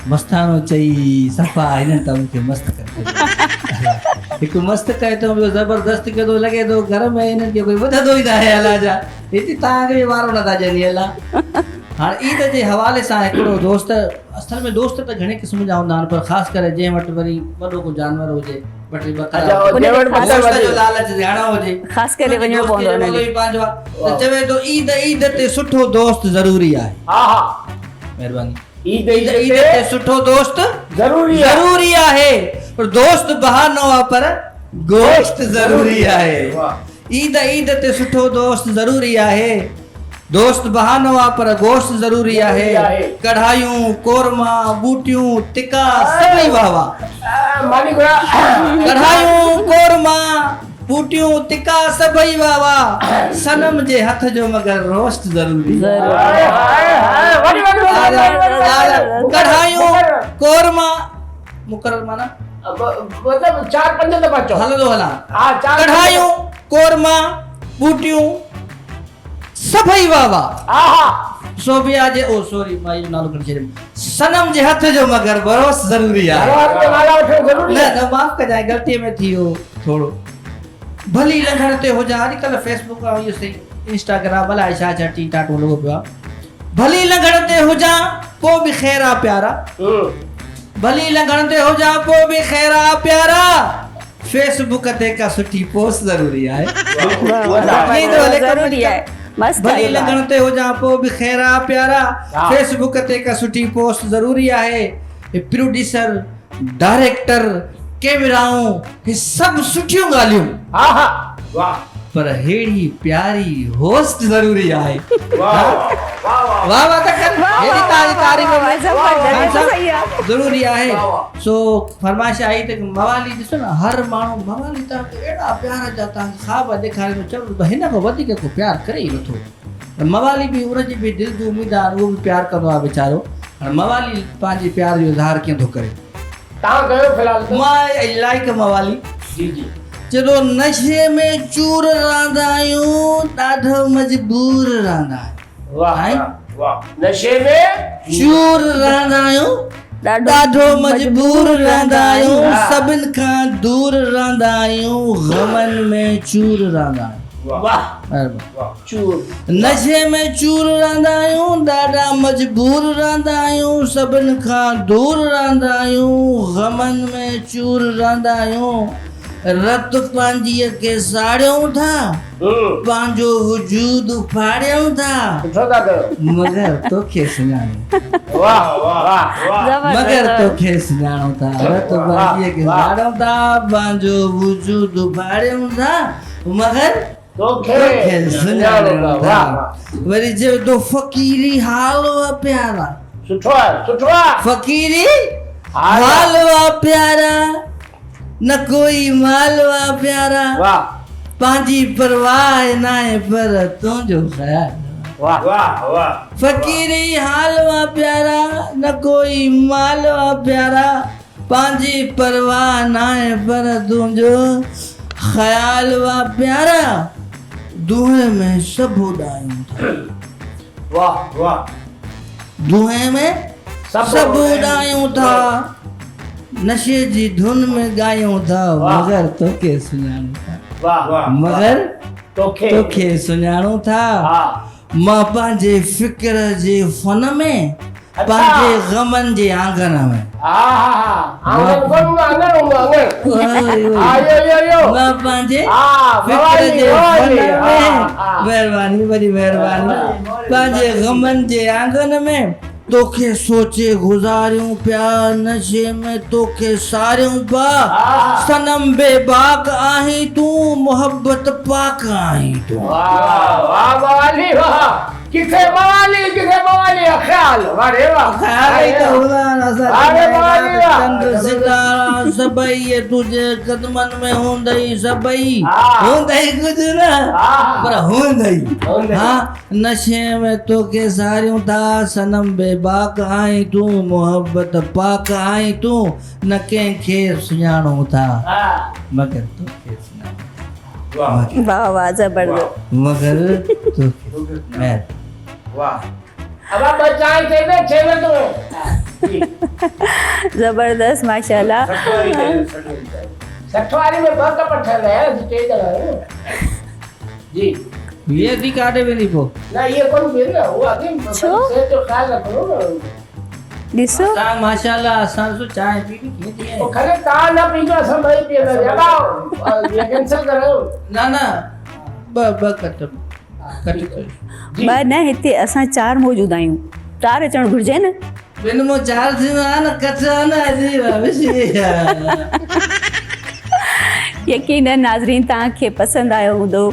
मस्तानो चई सफ़ा हिननि त मूंखे मस्तु करे हिकु मस्तु कयो त ॿियो ज़बरदस्ती कयो लॻे थो घर में हिननि खे कोई ॿुधंदो ई न आहे अला जा हिते तव्हांखे बि वारो नथा ॾियनि अला। हाणे ईद जे हवाले सां हिकिड़ो दोस्त, असल में दोस्त त घणे क़िस्म जा हूंदा आहिनि पर ख़ासि करे जंहिं वटि वरी वॾो को जानवर हुजे ॿ टे जो लालच ॼाणा हुजे ख़ासि करे वञिणो पवंदो पंहिंजो आहे त चवे थो ईद ते सुठो दोस्त ज़रूरी आहे। हा हा महिरबानी। ईद ते सुठो दोस्त ज़रूरी आहे पर दोस्त बहानो आहे पर गोश्त ज़रूरी आहे। ईद ते सुठो दोस्त ज़रूरी आहे, दोस्त बहानो आहे पर गोश्त ज़रूरी आहे। कढ़ायूं कोरमा बूटियूं तिका सभई वाह कढ़ायूं कोरमा बूटियूं तिका सभई वाह सनम जे हथ जो मगर रोस्ट ज़रूरी। कढ़ायूं कोरमा मुकरर माना मतलब 4-5 दफ़ा चओ हलंदो हलां। हा कढ़ायूं कोरमा बूटियूं सभई वाह सोबिया जे ओ सॉरी माई नालो कर छे सनम जे हथ जो मगर भरोस ज़रूरी आहे। न माफ कजाए गलती में थियो थोड़ो भली लंघण ते हुजा अॼुकल्ह फेसबुक ऐं इहो सही इंस्टाग्राम अलाए छा छा टी टाटो लॻो पियो आहे। भली लंघण ते हुजा पोइ बि ख़ैर आहे प्यारा, भली लंघण ते हुजा पोइ बि ख़ैर आहे प्यारा फेसबुक ते का सुठी पोस्ट ज़रूरी आहे। ज़रूरी आहे मस्त भली लंघण ते हुजा पोइ बि ख़ैर आहे प्यारा फेसबुक ते का सुठी पोस्ट ज़रूरी आहे। प्रोड्यूसर डायरेक्टर कैमराऊं हे सभु सुठियूं ॻाल्हियूं पर हेड़ी प्यारी होस्ट ज़रूरी आहे। वाह वाह त कर हेड़ी तारीफ़ ज़रूरी आहे। सो फरमाइश आई त मवाली ॾिसो न हर माण्हू मवाली तव्हांखे अहिड़ा प्यार जा तव्हांखे ख़्वाब ॾेखारे थो चवंदो हिन खां वधीक को प्यार करे ई नथो। मवाली बि उनजी बि दिलि जी उमेद आहे उहो बि प्यार कंदो आहे वीचारो। हाणे मवाली पंहिंजे प्यार जो इज़हार कीअं थो करे तव्हां कयो फ़िलहाल मां लाइक मवाली जी चलो नशे में चूर रहंदा आहियूं ॾाढो मजबूर रहंदा आहियूं। वाह नशे में चूर रहंदा आहियूं ॾाढो मजबूर रहंदा आहियूं सभिनि खां दूर रहंदा आहियूं ग़मनि में चूर रहंदा आहियूं। नशे में चूर रहंदा आहियूं ॾाढा मजबूर रहंदा आहियूं सभिनि खां दूर रहंदा आहियूं ग़मनि में चूर रहंदा आहियूं। रत पंहिंजीअ खे साड़ियूं था पंहिंजो वजूद फाड़ियूं था मगर तोखे सुञाणूं मगर तोखे सुञाणूं था। रत पंहिंजीअ खे साड़ियूं था पंहिंजो वजूद फाड़ियूं था मगर तोखे सुञाणूं था। वरी जो तो फ़कीरी हाल हुआ प्यारा सुठो आहे फ़कीरी हाल हुआ प्यारा न कोई मालवा प्यारा पंहिंजी परवाह न आहे पर तुंहिंजो ख़्याल फ़कीरी हालवा प्यारा न कोई मालवा प्यारा पंहिंजी परवाह न आहे पर तुंहिंजो ख़्याल वा प्यारा दुहे में सभु उॾायूं था दुहे में सभु उॾायूं था नशे जी धुन में ॻायूं था मगर तोखे सुञाणूं था मगर तोखे सुञाणूं था। मां पंहिंजे फ़िक्र जे फन में पंहिंजे ग़मनि जे आंगन में मां पंहिंजे फ़िक्र जे फन में महिरबानी वॾी महिरबानी पंहिंजे ग़मनि जे आंगन में तोखे सोचे गुज़ारियूं पिया नशे में तोखे सारियूं पिया सनम बेबाक आहीं तूं मोहब्बत पाक आहीं तूं। किथे मवाली ख्याल अरे वाह ख्याल ही तो हुआ नजर चंद्र सितारा सबई तुझे कदमन में होंदई सबई होंदई कुछ ना पर होंदई हां नशे में तो के सारियों था सनम बेबाक आई तू मोहब्बत पाक आई तू न के खे सुञाणो था मगर तो के सुञाणो वाह वाह जबरदस्त मगर तो मैं वाह अब आप बचाए थे ना छे में तो जबरदस्त माशाल्लाह। सठवारी में बहुत पठल है स्टेज है जी। ये दी काटे में नहीं पो ना ये कौन भी ना वो आगे छो? से तो ख्याल रखो ना ॾिसो सा माशाल्लाह असां सो चाय पी के खेती है वो खरे ता ना पीजो असम भाई पी ना जबाओ ये कैंसिल करो ना ना ब कट जी। ॿ न हिते असां 4 मौजूद आहियूं, 4 अचणु घुरिजे न। बिन मो चार थी ना कचा ना जी वापसी यकीनन नाज़रीन तव्हांखे पसंदि आयो हूंदो।